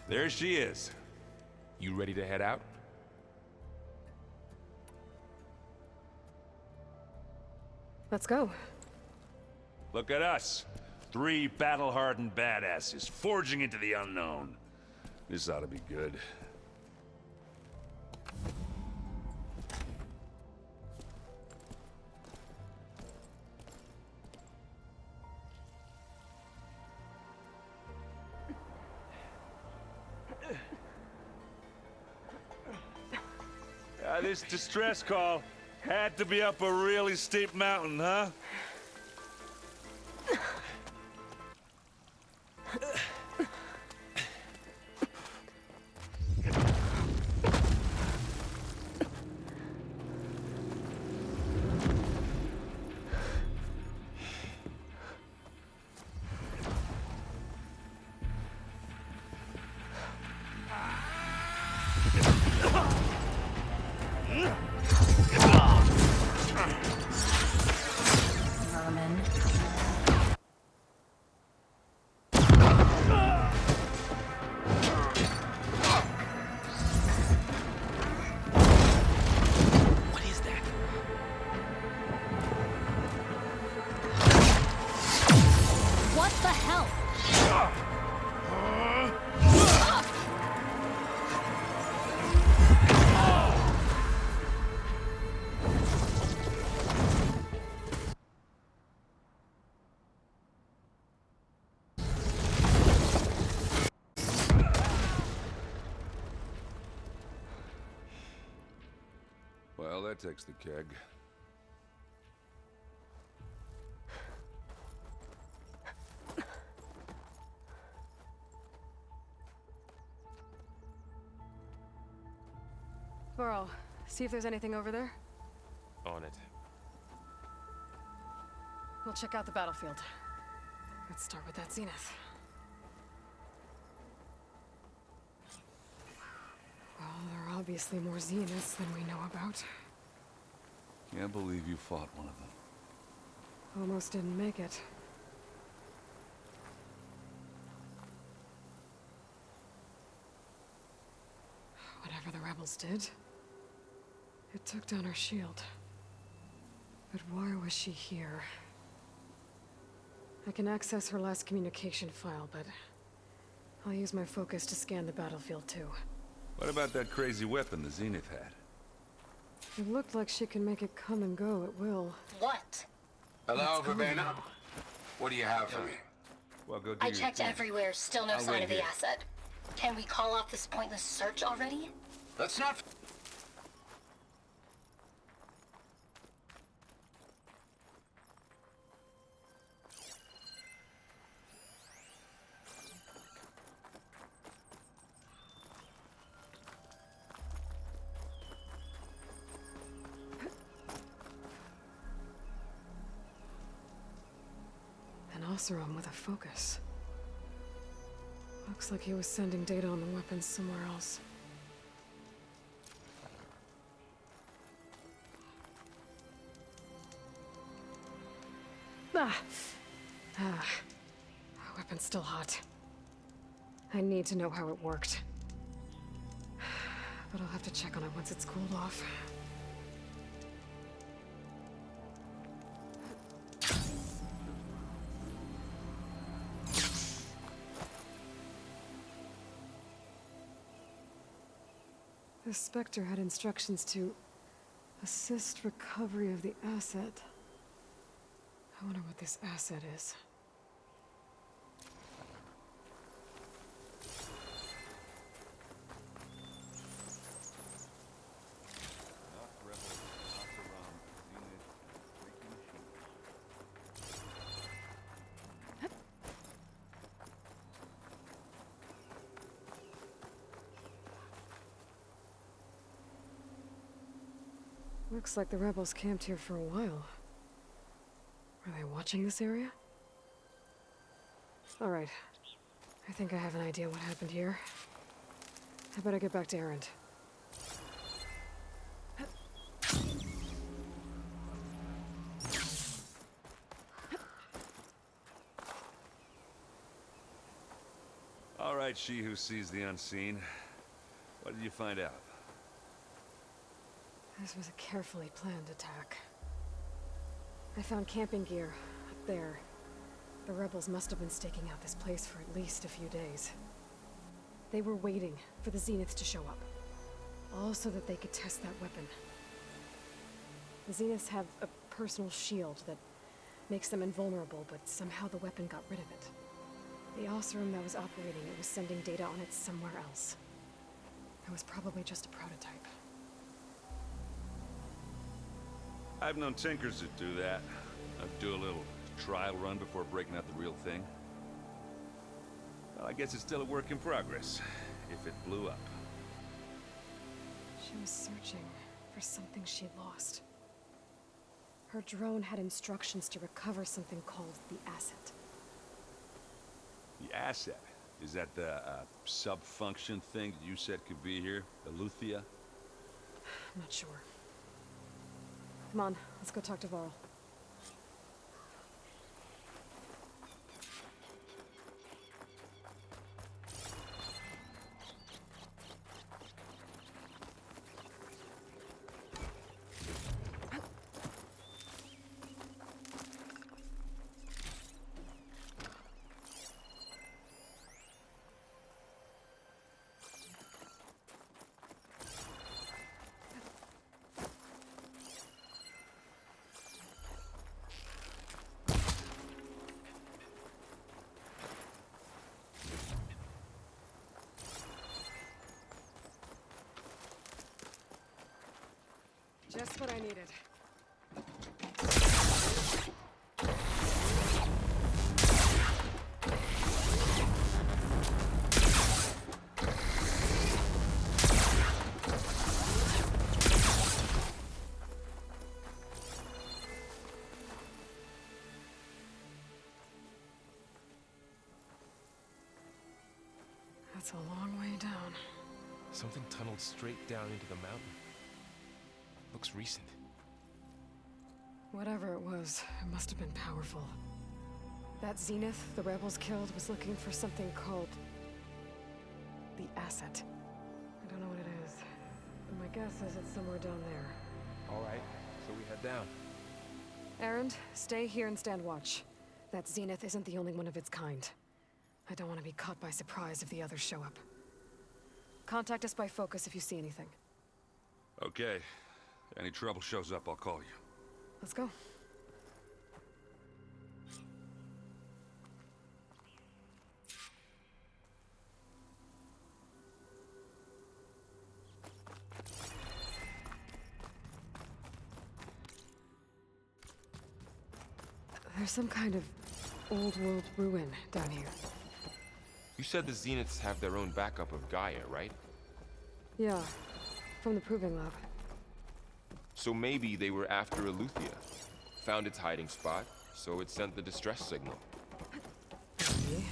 There she is. You ready to head out? Let's go. Look at us. 3 battle-hardened badasses forging into the unknown. This ought to be good. This distress call had to be up a really steep mountain, huh? Well, that takes the keg. Burl, see if there's anything over there. On it. We'll check out the battlefield. Let's start with that zenith. Well, there are obviously more zeniths than we know about. Can't believe you fought one of them. Almost didn't make it. Whatever the rebels did, it took down our shield. But why was she here? I can access her last communication file, but I'll use my focus to scan the battlefield too. What about that crazy weapon the Zenith had? It looked like she can make it come and go at will. What? Hello, Verbena? What do you have for me? Well, go do I your checked thing. everywhere, still no I'll sign wait of the here. asset. Can we call off this pointless search already? Let's not... An Oseram with a focus. Looks like he was sending data on the weapons somewhere else. Weapon's still hot. I need to know how it worked. But I'll have to check on it once it's cooled off. The Spectre had instructions to assist recovery of the asset. I wonder what this asset is. Looks like the rebels camped here for a while. Are they watching this area? All right. I think I have an idea what happened here. I better get back to Erend. All right, she who sees the unseen. What did you find out? This was a carefully planned attack. I found camping gear up there. The rebels must have been staking out this place for at least a few days. They were waiting for the Zeniths to show up. All so that they could test that weapon. The Zeniths have a personal shield that makes them invulnerable, but somehow the weapon got rid of it. The Osserum that was operating it was sending data on it somewhere else. It was probably just a prototype. I've known tinkers that do that. I'd do a little trial run before breaking out the real thing. Well, I guess it's still a work in progress, if it blew up. She was searching for something she'd lost. Her drone had instructions to recover something called the asset. The asset? Is that the sub-function thing that you said could be here? The Luthia? I'm not sure. Come on, let's go talk to Varl. Just what I needed. That's a long way down. Something tunneled straight down into the mountain. Looks recent. Whatever it was, it must have been powerful. That Zenith the rebels killed was looking for something called the asset. I don't know what it is, but my guess is it's somewhere down there. All right, so we head down. Erend, stay here and stand watch. That Zenith isn't the only one of its kind. I don't want to be caught by surprise if the others show up. Contact us by focus if you see anything. Okay. Any trouble shows up, I'll call you. Let's go. There's some kind of old-world ruin down here. You said the Zeniths have their own backup of Gaia, right? Yeah, from the Proving Lab. So maybe they were after Eluthia. Found its hiding spot, so it sent the distress signal. Maybe.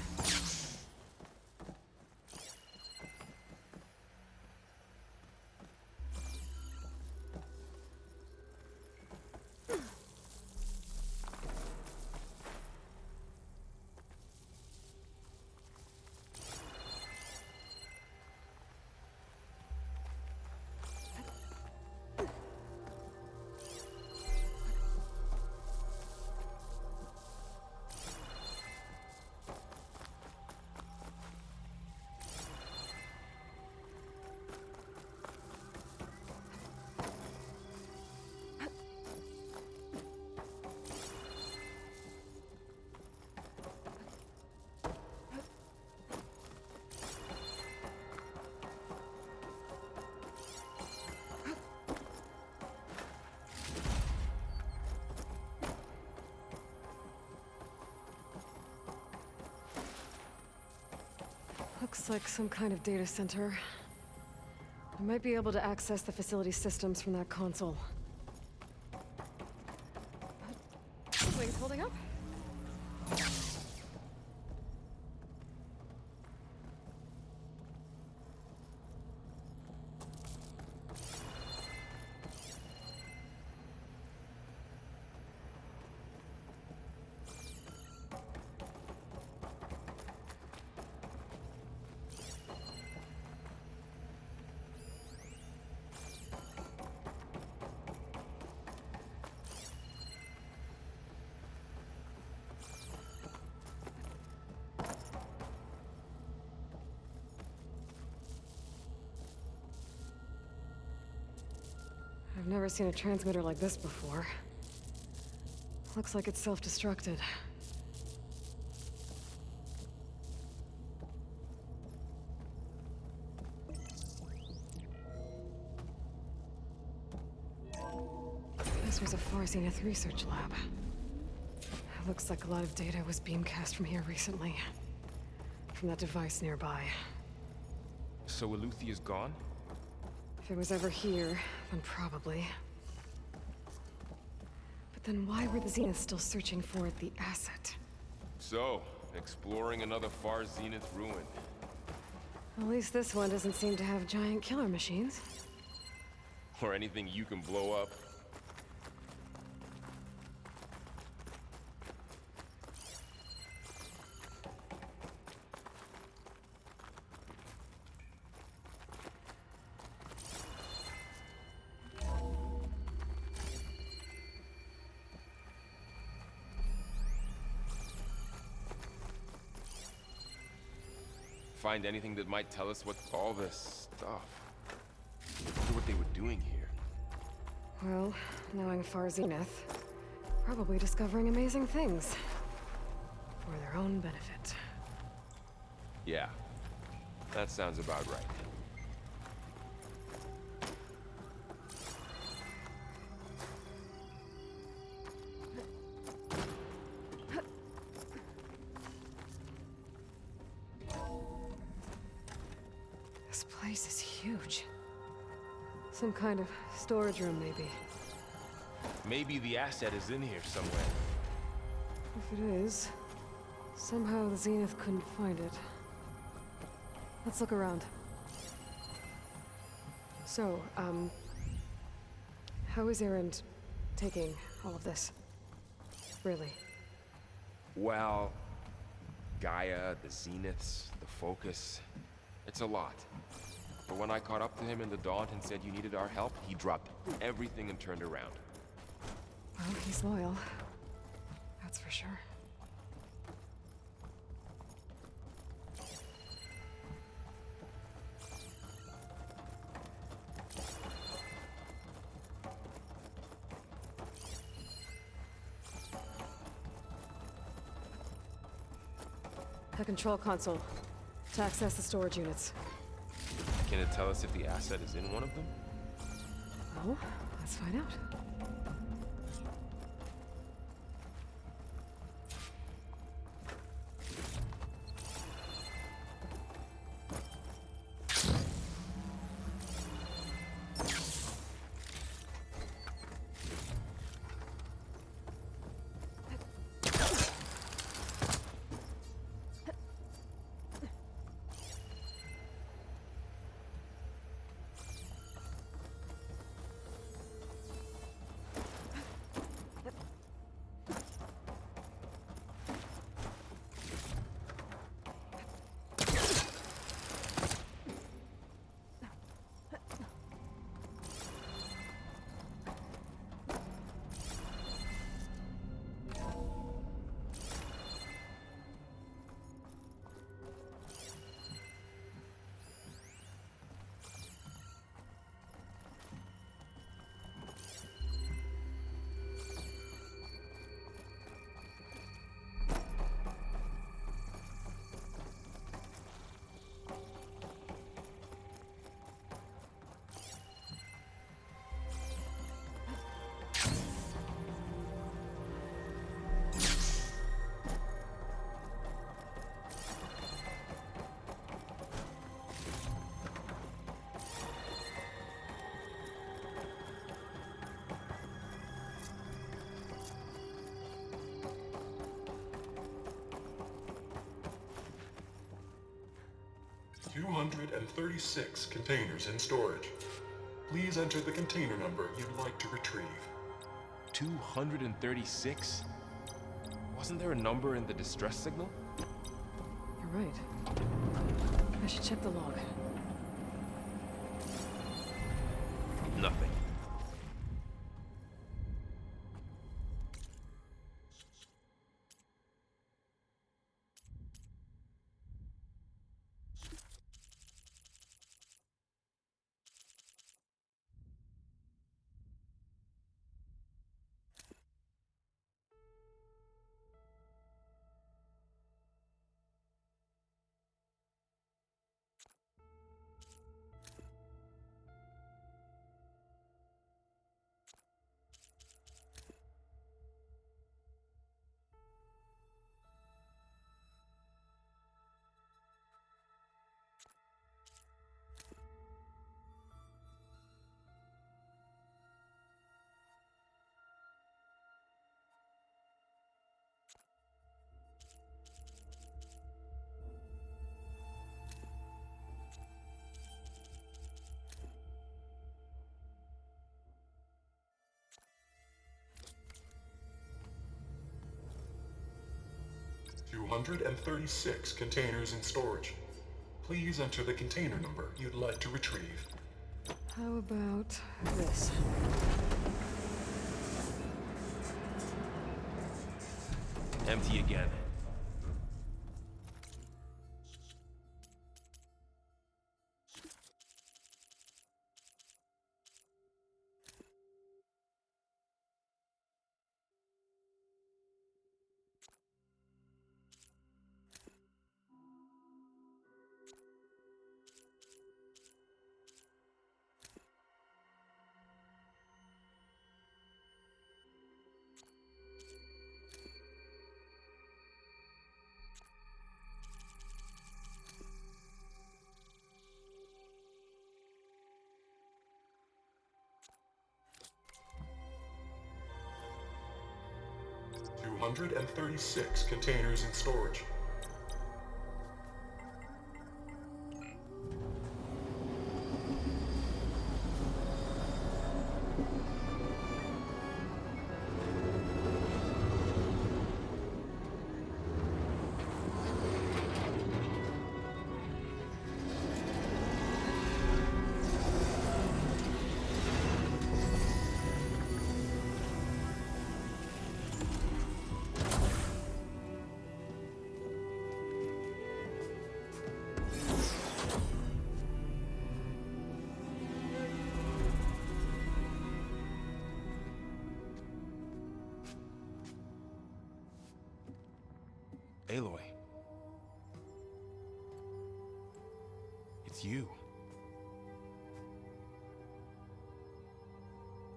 Looks like some kind of data center. I might be able to access the facility systems from that console. Wings holding up? I've never seen a transmitter like this before. Looks like it's self-destructed. This was a Far Zenith research lab. It looks like a lot of data was beamcast from here recently. From that device nearby. So Eluthia's gone? If it was ever here, then probably. But then why were the Zeniths still searching for the asset? So, exploring another Far Zenith ruin. At least this one doesn't seem to have giant killer machines. Or anything you can blow up. Find anything that might tell us what all this stuff. I wonder what they were doing here. Well, knowing Far Zenith, probably discovering amazing things. For their own benefit. Yeah, that sounds about right. This place is huge. Some kind of storage room, maybe. Maybe the asset is in here somewhere. If it is, somehow the Zenith couldn't find it. Let's look around. So, how is Erend taking all of this? Really? Well, Gaia, the Zeniths, the Focus. It's a lot. But when I caught up to him in the Daunt and said you needed our help, he dropped everything and turned around. Well, he's loyal. That's for sure. The control console. To access the storage units. Can it tell us if the asset is in one of them? Well, let's find out. $236 containers in storage. Please enter the container number you'd like to retrieve. 236? Wasn't there a number in the distress signal? You're right. I should check the log. Nothing. 236 containers in storage. Please enter the container number you'd like to retrieve. How about this? Empty again. Two 236 containers in storage. Aloy. It's you.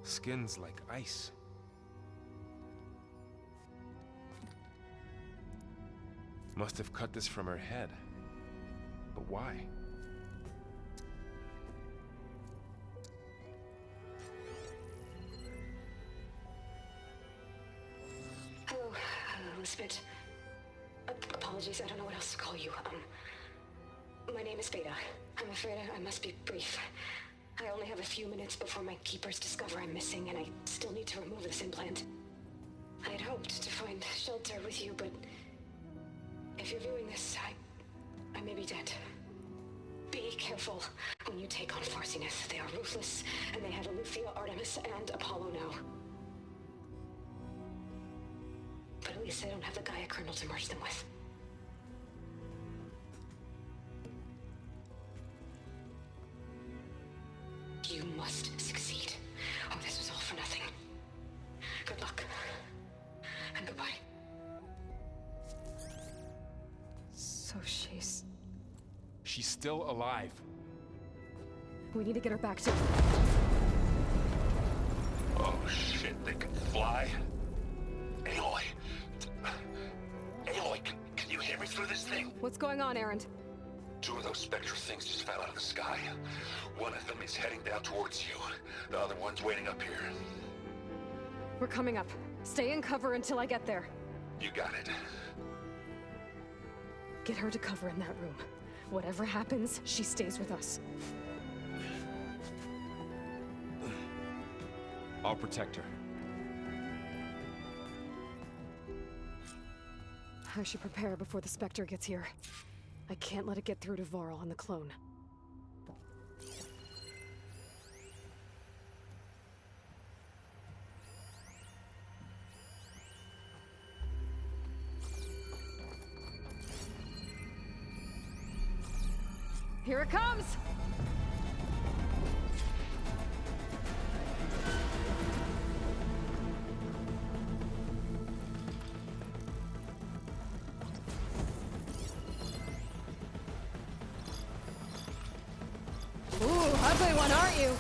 Skin's like ice. Must have cut this from her head. But why? Hello, Elisabet. Apologies, I don't know what else to call you. My name is Beta. I'm afraid I must be brief. I only have a few minutes before my keepers discover I'm missing, and I still need to remove this implant. I had hoped to find shelter with you, but if you're viewing this, I may be dead. Be careful when you take on Farsiness. They are ruthless, and they have Aletheia, Artemis, and Apollo now. But at least I don't have the Gaia kernel to merge them with. You must succeed, or this was all for nothing. Good luck. And goodbye. So she's... She's still alive. We need to get her back to... Oh shit, they can fly? Aloy! Aloy, can you hear me through this thing? What's going on, Erend? Two of those spectral things just fell out of the sky. One of them is heading down towards you. The other one's waiting up here. We're coming up. Stay in cover until I get there. You got it. Get her to cover in that room. Whatever happens, she stays with us. I'll protect her. I should prepare before the Spectre gets here. I can't let it get through to Varl on the clone. Here it comes! Ooh, ugly one, aren't you?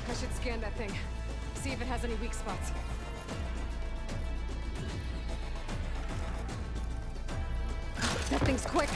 I should scan that thing. See if it has any weak spots. That thing's quick!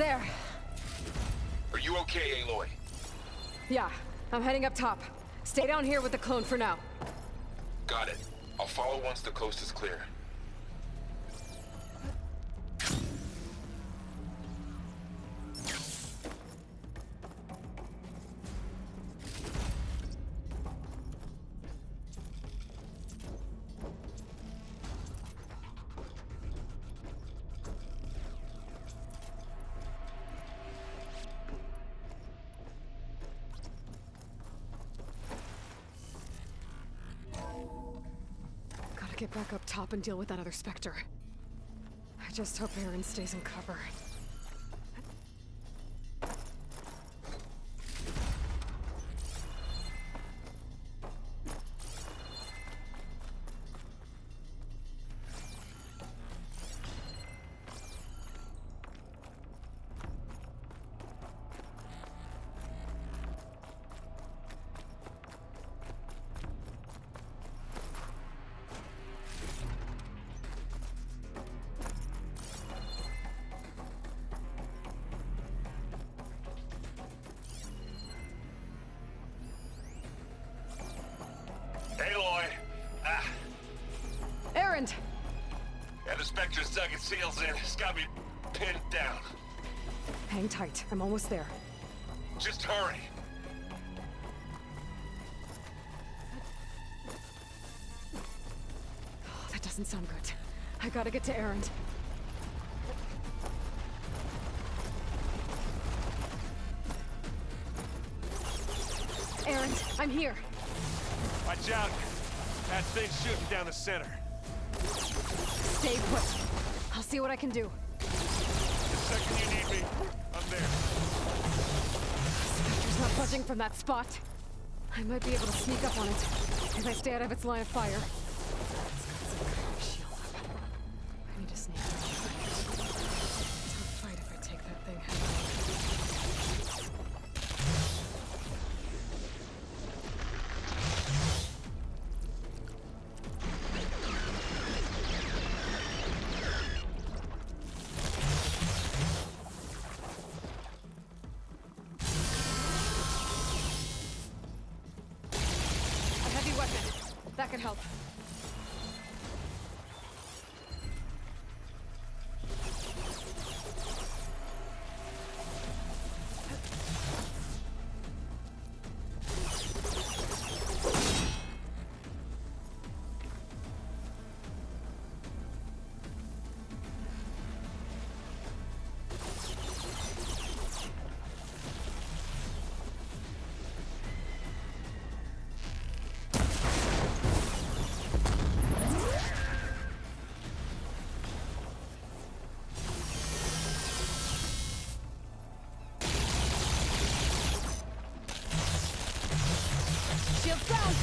There. Are you okay, Aloy? Yeah, I'm heading up top. Stay down here with the clone for now. Got it. I'll follow once the coast is clear. Gotta get back up top and deal with that other Spectre. I just hope Aaron stays in cover. Aloy! Ah, Aaron! yeah, the Spectre's dug its heels in. It's got me pinned down. Hang tight. I'm almost there. Just hurry. Oh, that doesn't sound good. I gotta get to Aaron. Aaron, I'm here. Watch out. That thing's shooting down the center. Stay put. I'll see what I can do. The second you need me, I'm there. Spectre's not budging from that spot. I might be able to sneak up on it if I stay out of its line of fire. It's got some kind of shield up. I need to sneak around a second. Tough fight if I take that thing head on. A heavy weapon. That could help. Shield's down!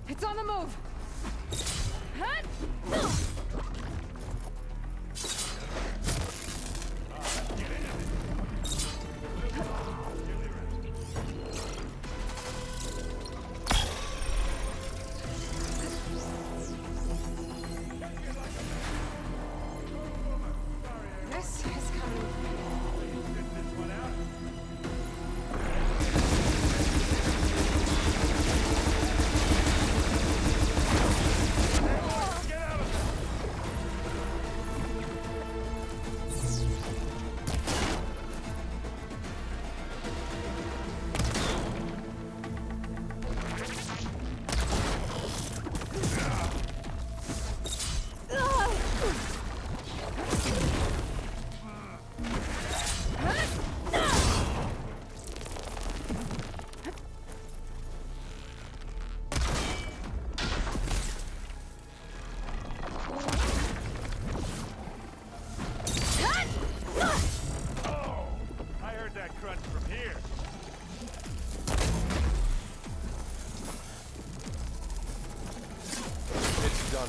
It's on the move! Hut! This is coming. I heard that crunch from here. It's done.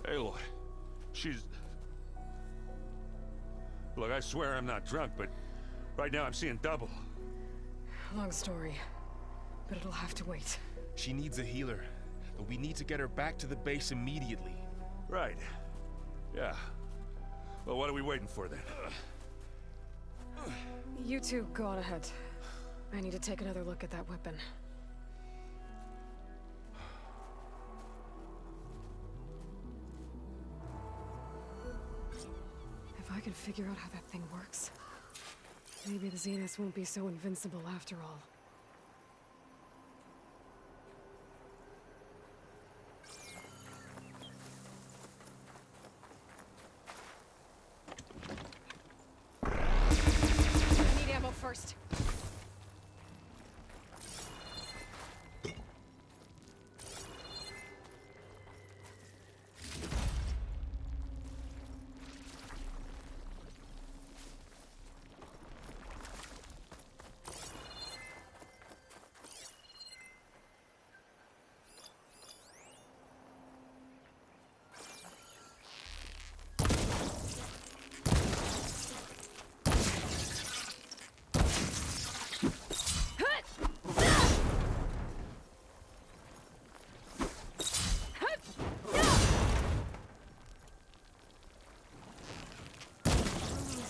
Aloy, she's... Look, I swear I'm not drunk, but right now I'm seeing double. Long story, but it'll have to wait. She needs a healer, but we need to get her back to the base immediately. Right. Yeah. Well, what are we waiting for then? You two go on ahead. I need to take another look at that weapon. If I can figure out how that thing works, maybe the Zeniths won't be so invincible after all. I need ammo first.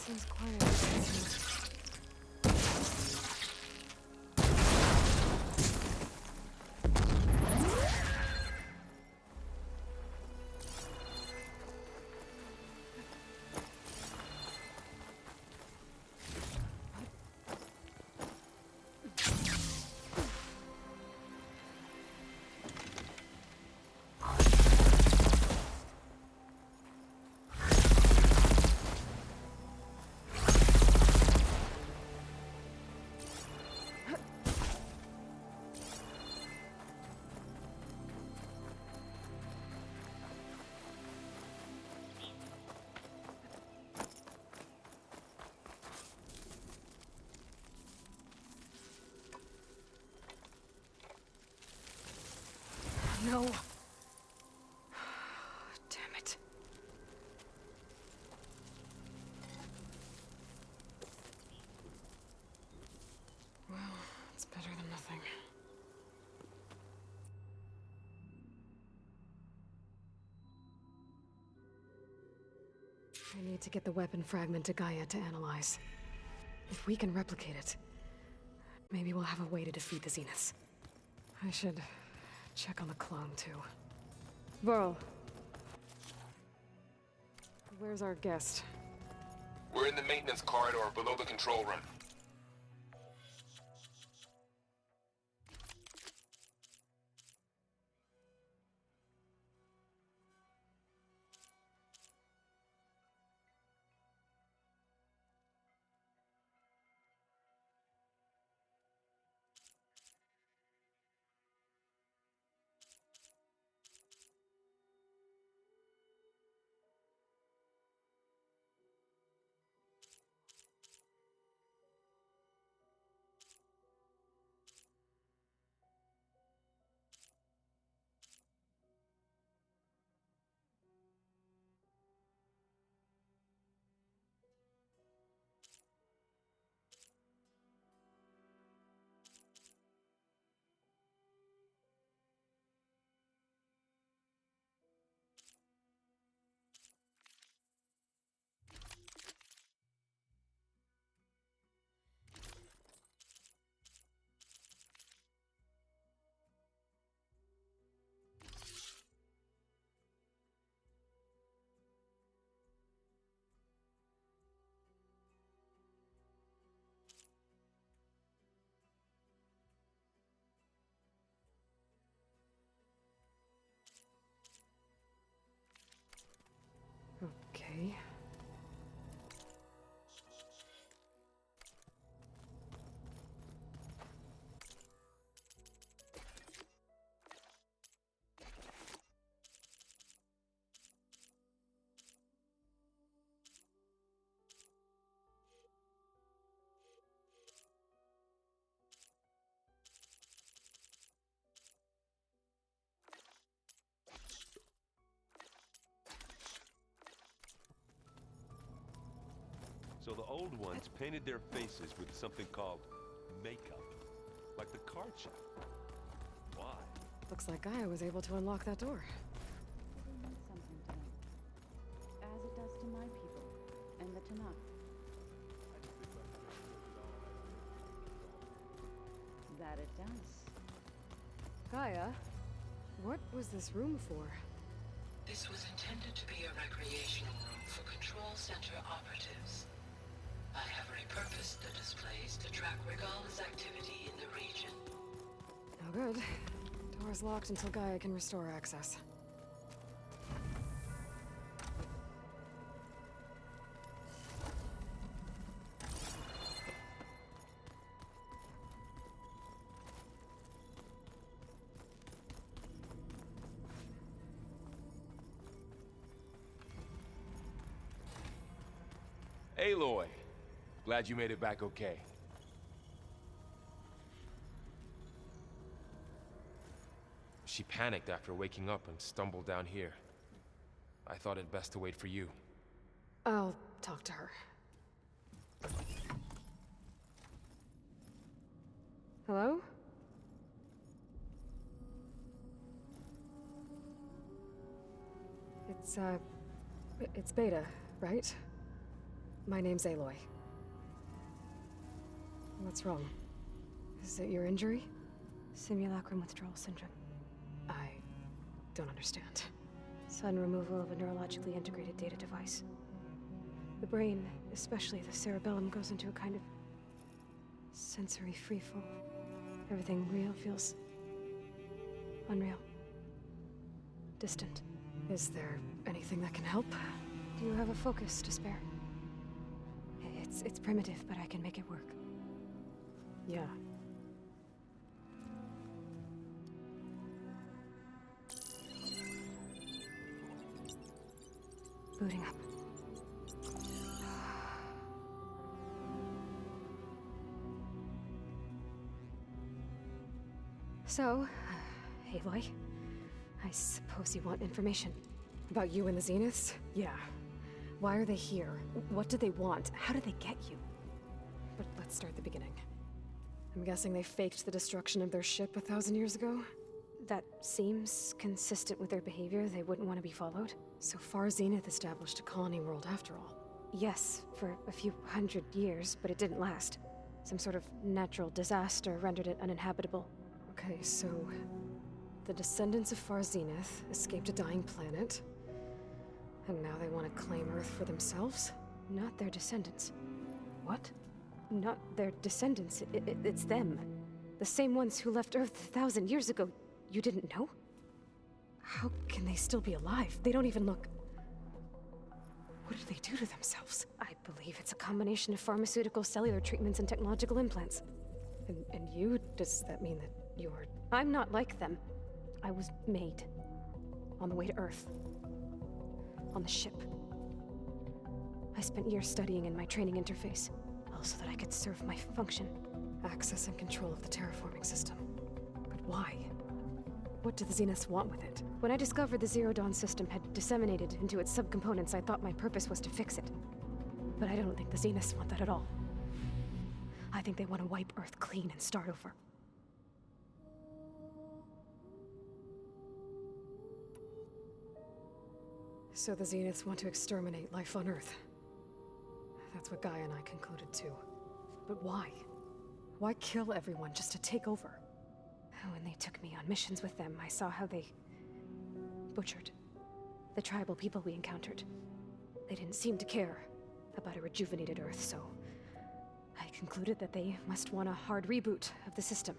Seems quiet. No. Damn it. Well, it's better than nothing. I need to get the weapon fragment to Gaia to analyze. If we can replicate it, maybe we'll have a way to defeat the Zeniths. I should check on the clone, too. Burl. Where's our guest? We're in the maintenance corridor below the control room. Well, the old ones painted their faces with something called makeup. Like the card shop. Why? Looks like Gaia was able to unlock that door. Something to them. As it does to my people and the Tanakh. That it does. Gaia, what was this room for? This was intended to be a recreational room for Control Center operatives. I have repurposed the displays to track Regal's activity in the region. No good. Door's locked until Gaia can restore access. Aloy, glad you made it back okay. She panicked after waking up and stumbled down here. I thought it best to wait for you. I'll talk to her. Hello? It's Beta, right? My name's Aloy. What's wrong? Is it your injury? Simulacrum withdrawal syndrome. I don't understand. Sudden removal of a neurologically integrated data device. The brain, especially the cerebellum, goes into a kind of sensory freefall. Everything real feels unreal. Distant. Is there anything that can help? Do you have a focus to spare? It's primitive, but I can make it work. Yeah. Booting up. So, Aloy, I suppose you want information. About you and the Zeniths? Yeah. Why are they here? What do they want? How do they get you? But let's start at the beginning. I'm guessing they faked the destruction of their ship 1,000 years ago? That seems consistent with their behavior. They wouldn't want to be followed. So far, Zenith established a colony world after all. Yes, for a few hundred years, but it didn't last. Some sort of natural disaster rendered it uninhabitable. Okay, so the descendants of Far Zenith escaped a dying planet, and now they want to claim Earth for themselves? Not their descendants. What? Not their descendants. It's them. The same ones who left Earth 1,000 years ago. You didn't know? How can they still be alive? They don't even look... What did they do to themselves? I believe it's a combination of pharmaceutical, cellular treatments, and technological implants. And you? Does that mean that you're... I'm not like them. I was made. On the way to Earth. On the ship. I spent years studying in my training interface, all so that I could serve my function. Access and control of the terraforming system. But why? What do the Zeniths want with it? When I discovered the Zero Dawn system had disseminated into its subcomponents, I thought my purpose was to fix it. But I don't think the Zeniths want that at all. I think they want to wipe Earth clean and start over. So the Zeniths want to exterminate life on Earth. That's what Gaia and I concluded too. But why? Why kill everyone just to take over? When they took me on missions with them, I saw how they butchered the tribal people we encountered. They didn't seem to care about a rejuvenated Earth, so I concluded that they must want a hard reboot of the system.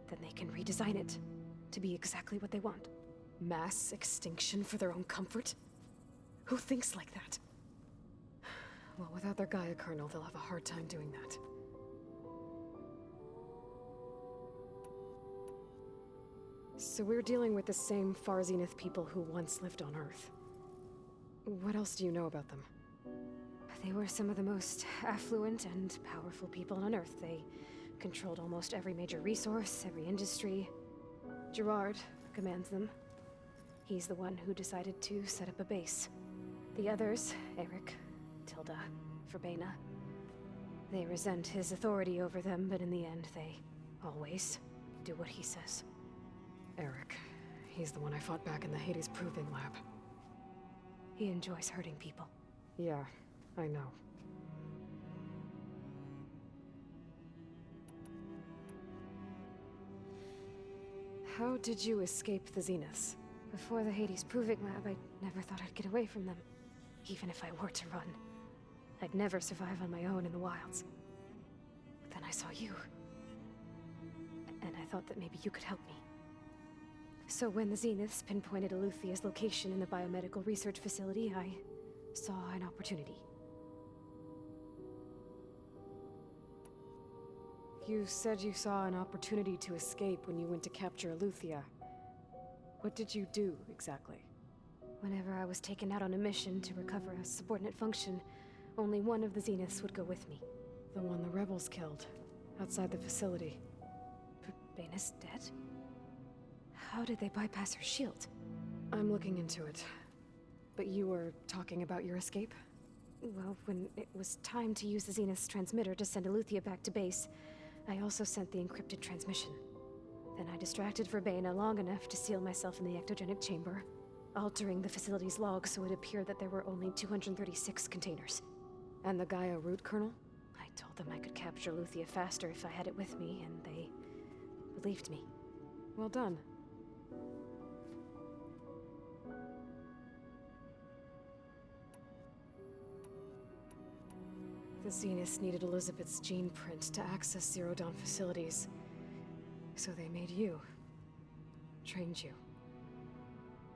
Then they can redesign it to be exactly what they want. Mass extinction for their own comfort? Who thinks like that? Well, without their Gaia kernel, they'll have a hard time doing that. So we're dealing with the same Far Zenith people who once lived on Earth. What else do you know about them? They were some of the most affluent and powerful people on Earth. They controlled almost every major resource, every industry. Gerard commands them. He's the one who decided to set up a base. The others, Eric, Tilda, Verbena, They resent his authority over them, but in the end, they always do what he says. Eric. He's the one I fought back in the Hades Proving Lab. He enjoys hurting people. Yeah, I know. How did you escape the Zeniths? Before the Hades Proving Lab, I never thought I'd get away from them. Even if I were to run. I'd never survive on my own in the wilds. But then I saw you. And I thought that maybe you could help me. So when the Zeniths pinpointed Eluthia's location in the biomedical research facility, I saw an opportunity. You said you saw an opportunity to escape when you went to capture Eluthia. What did you do, exactly? Whenever I was taken out on a mission to recover a subordinate function, only one of the Zeniths would go with me. The one the rebels killed, outside the facility. Baina's dead? How did they bypass her shield? I'm looking into it. But you were talking about your escape? Well, when it was time to use the Zenith's transmitter to send Eluthia back to base, I also sent the encrypted transmission. Then I distracted Verbaina long enough to seal myself in the ectogenic chamber, altering the facility's log so it appeared that there were only 236 containers. And the Gaia root kernel? I told them I could capture Eluthia faster if I had it with me, and they believed me. Well done. The Zeniths needed Elisabet's gene print to access Zero Dawn facilities. So they made you. Trained you.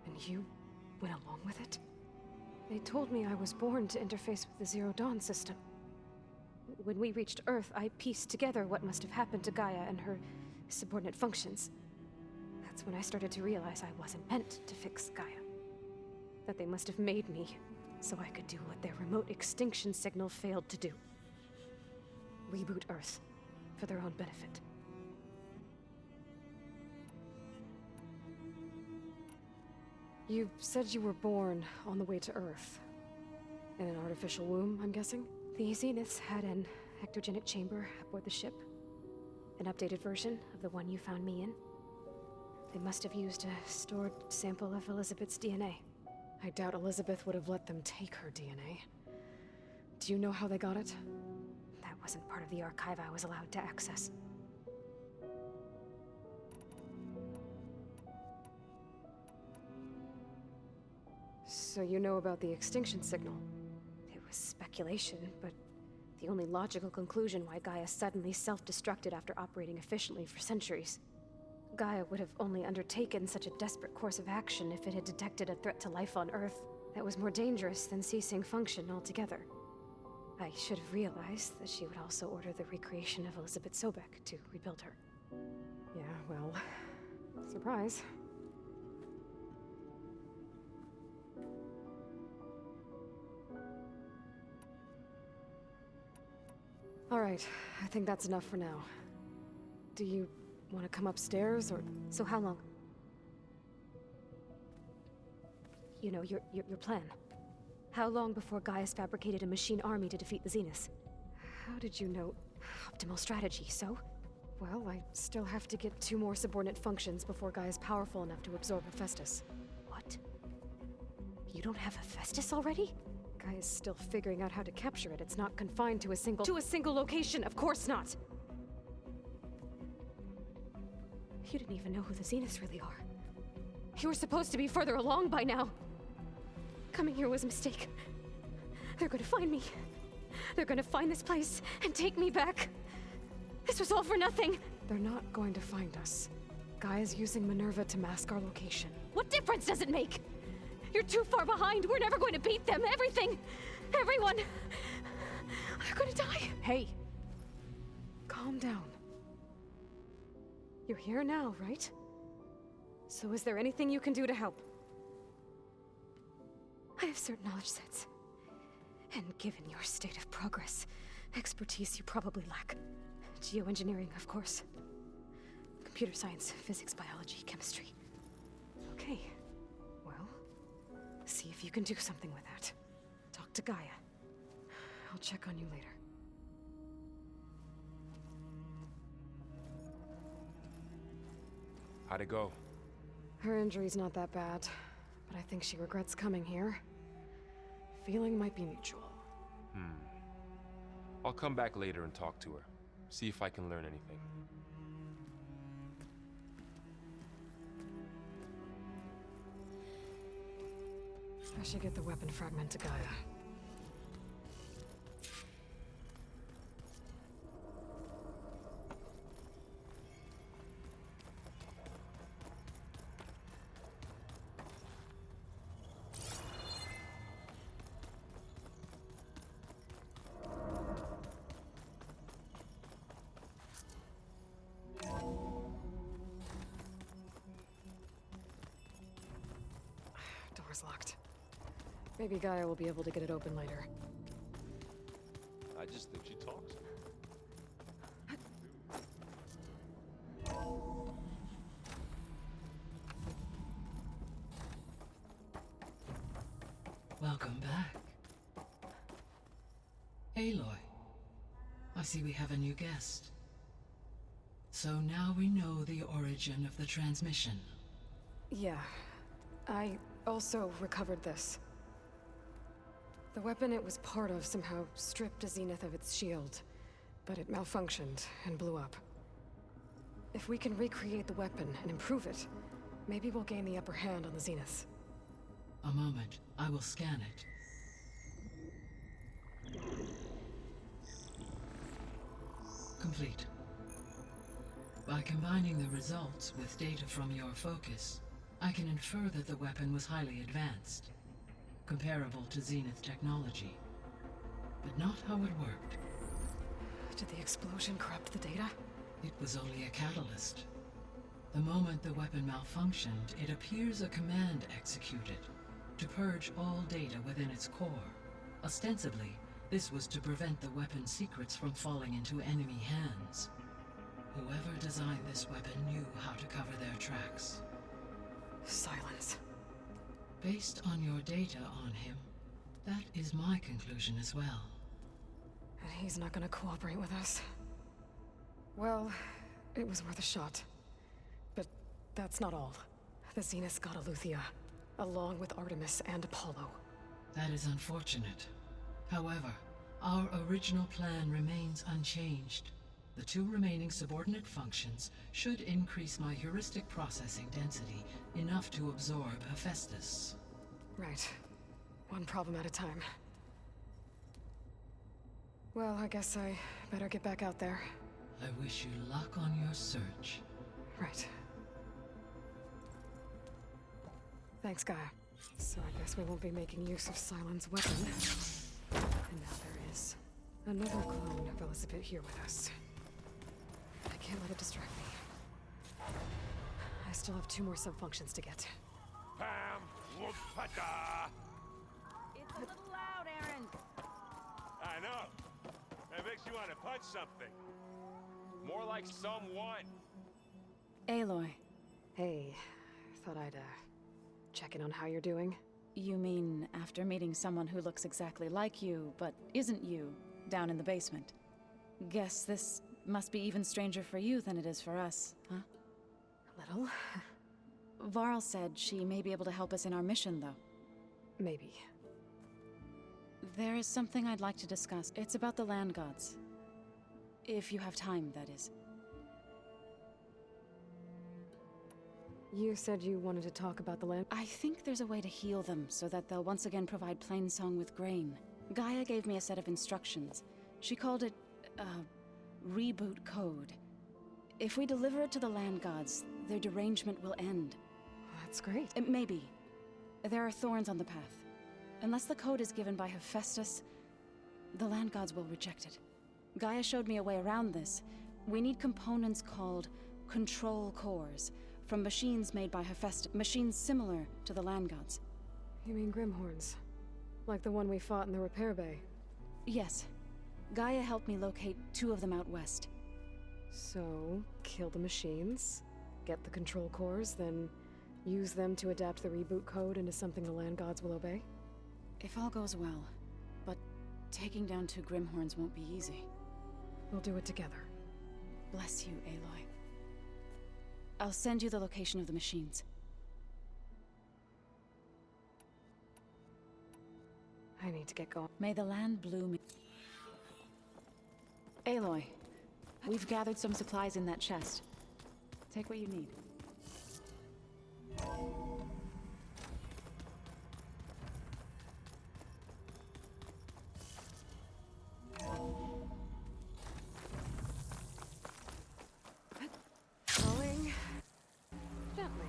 And you went along with it? They told me I was born to interface with the Zero Dawn system. When we reached Earth, I pieced together what must have happened to Gaia and her subordinate functions. That's when I started to realize I wasn't meant to fix Gaia. That they must have made me so I could do what their remote extinction signal failed to do. Reboot Earth, for their own benefit. You said you were born on the way to Earth. In an artificial womb, I'm guessing? The Zeniths had an ectogenic chamber aboard the ship. An updated version of the one you found me in. They must have used a stored sample of Elisabet's DNA. I doubt Elisabet would have let them take her DNA. Do you know how they got it? That wasn't part of the archive I was allowed to access. So you know about the extinction signal? It was speculation, but the only logical conclusion why Gaia suddenly self-destructed after operating efficiently for centuries. Gaia would have only undertaken such a desperate course of action if it had detected a threat to life on Earth that was more dangerous than ceasing function altogether. I should have realized that she would also order the recreation of Elisabet Sobeck to rebuild her. Yeah, well, surprise. All right, I think that's enough for now. Do you want to come upstairs, or...? So how long? You know, your plan. How long before Gaia's fabricated a machine army to defeat the Zeniths? How did you know? Optimal strategy, so? Well, I still have to get 2 more subordinate functions before Gaia's powerful enough to absorb Hephaestus. What? You don't have Hephaestus already? Gaia's still figuring out how to capture it. It's not confined to a single location, of course not! You didn't even know who the Zeniths really are. You were supposed to be further along by now. Coming here was a mistake. They're gonna find me. They're gonna find this place and take me back. This was all for nothing. They're not going to find us. Gaia's using Minerva to mask our location. What difference does it make? You're too far behind. We're never going to beat them. Everything. Everyone. They're gonna die. Hey. Calm down. You're here now, right? So is there anything you can do to help? I have certain knowledge sets. And given your state of progress, expertise you probably lack. Geoengineering, of course. Computer science, physics, biology, chemistry. Okay. Well, see if you can do something with that. Talk to Gaia. I'll check on you later. How'd it go? Her injury's not that bad, but I think she regrets coming here. Feeling might be mutual. I'll come back later and talk to her. See if I can learn anything. I should get the weapon fragment to Gaia. Door's locked. Maybe Gaia will be able to get it open later. I just think she talks. Welcome back. Aloy, I see we have a new guest. So now we know the origin of the transmission. Yeah. I also recovered this. The weapon it was part of somehow stripped Zenith of its shield, but it malfunctioned and blew up. If we can recreate the weapon and improve it, maybe we'll gain the upper hand on the Zenith. A moment, I will scan it. Complete. By combining the results with data from your focus, I can infer that the weapon was highly advanced, comparable to Zenith technology, but not how it worked. Did the explosion corrupt the data? It was only a catalyst. The moment the weapon malfunctioned, it appears a command executed to purge all data within its core. Ostensibly, this was to prevent the weapon's secrets from falling into enemy hands. Whoever designed this weapon knew how to cover their tracks. Silence. Based on your data on him, that is my conclusion as well. And he's not gonna cooperate with us. Well, it was worth a shot. But that's not all. The Zenith got Aletheia, along with Artemis and Apollo. That is unfortunate. However, our original plan remains unchanged. The two remaining subordinate functions should increase my heuristic processing density enough to absorb Hephaestus. Right. One problem at a time. Well, I guess I better get back out there. I wish you luck on your search. Right. Thanks, Gaia. So I guess we won't be making use of Silent's weapon. And now there is another clone of Elisabet here with us. I can't let it distract me. I still have 2 more subfunctions to get. Pam! Whoopata! It's a little loud, Aaron. I know. That makes you want to punch something. More like someone. Aloy, Hey, thought I'd, check in on how you're doing. You mean after meeting someone who looks exactly like you, but isn't you, down in the basement? Guess this must be even stranger for you than it is for us, huh? A little. Varl said she may be able to help us in our mission, though. Maybe. There is something I'd like to discuss. It's about the land gods. If you have time, that is. You said you wanted to talk about the land. I think there's a way to heal them so that they'll once again provide Plainsong with grain. Gaia gave me a set of instructions. She called it, reboot code. If we deliver it to the land gods, their derangement will end. That's great. Maybe. There are thorns on the path. Unless the code is given by Hephaestus, the land gods will reject it. Gaia showed me a way around this. We need components called control cores, from machines made by Hephaestus, machines similar to the land gods. You mean Grimhorns? Like the one we fought in the repair bay? Yes. Gaia helped me locate 2 of them out west. So, kill the machines, get the control cores, then use them to adapt the reboot code into something the land gods will obey? If all goes well. But taking down 2 Grimhorns won't be easy. We'll do it together. Bless you, Aloy. I'll send you the location of the machines. I need to get going. May the land bloom. Aloy, we've gathered some supplies in that chest. Take what you need. Going gently.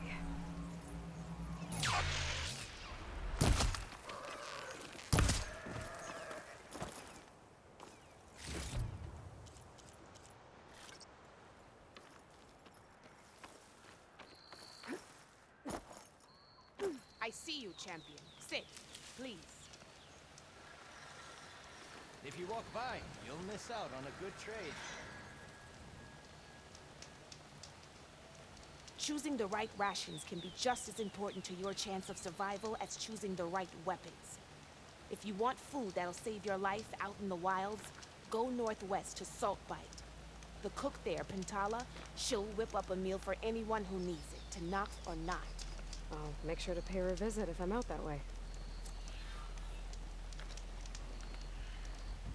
I see you, champion. Sit, please. If you walk by, you'll miss out on a good trade. Choosing the right rations can be just as important to your chance of survival as choosing the right weapons. If you want food that'll save your life out in the wilds, go northwest to Saltbite. The cook there, Pintala, she'll whip up a meal for anyone who needs it, to knock or not. I'll make sure to pay her a visit if I'm out that way.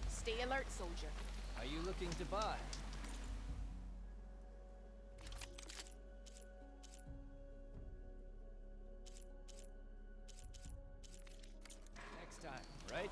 Stay alert, soldier. Are you looking to buy? Next time, right?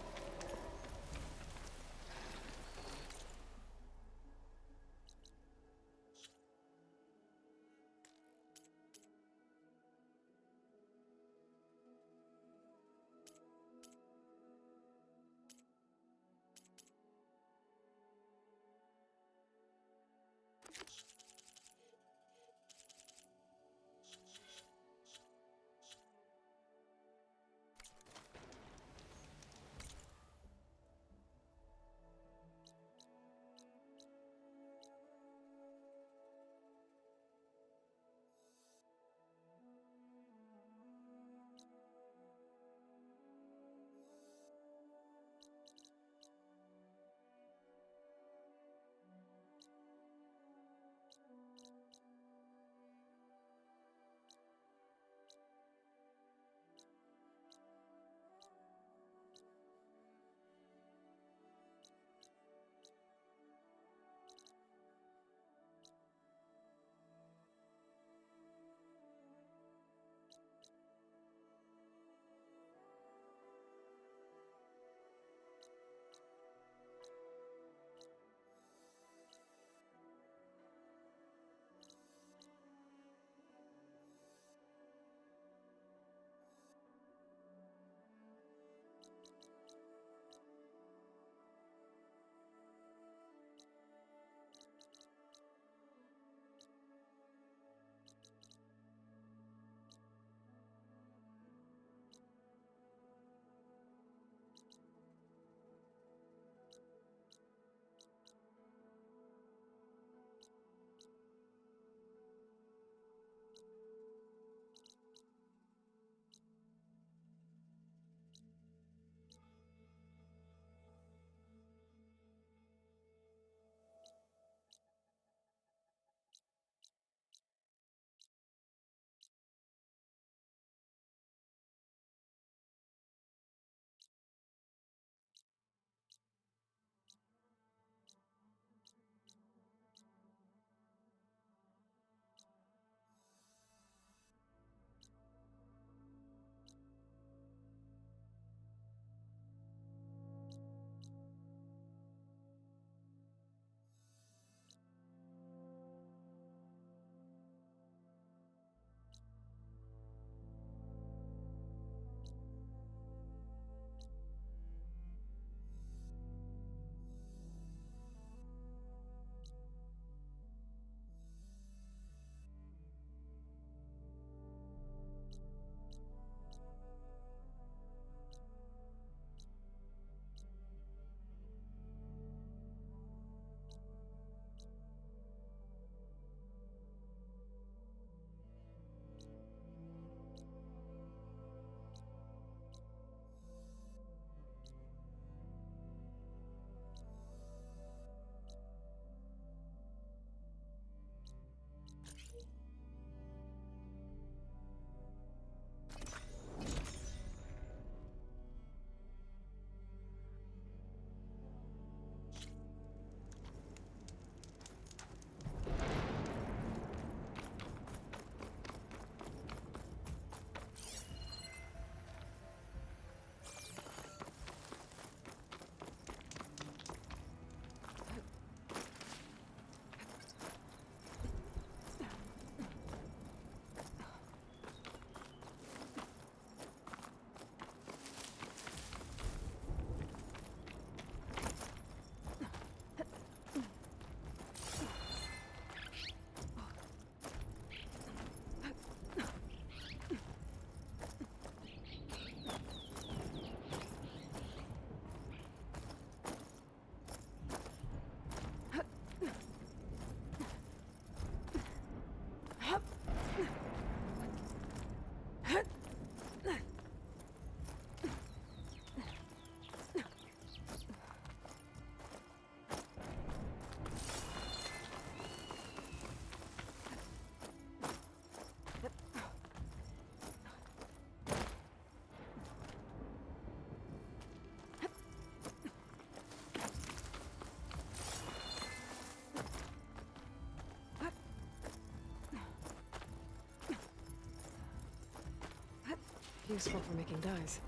Useful for making dyes.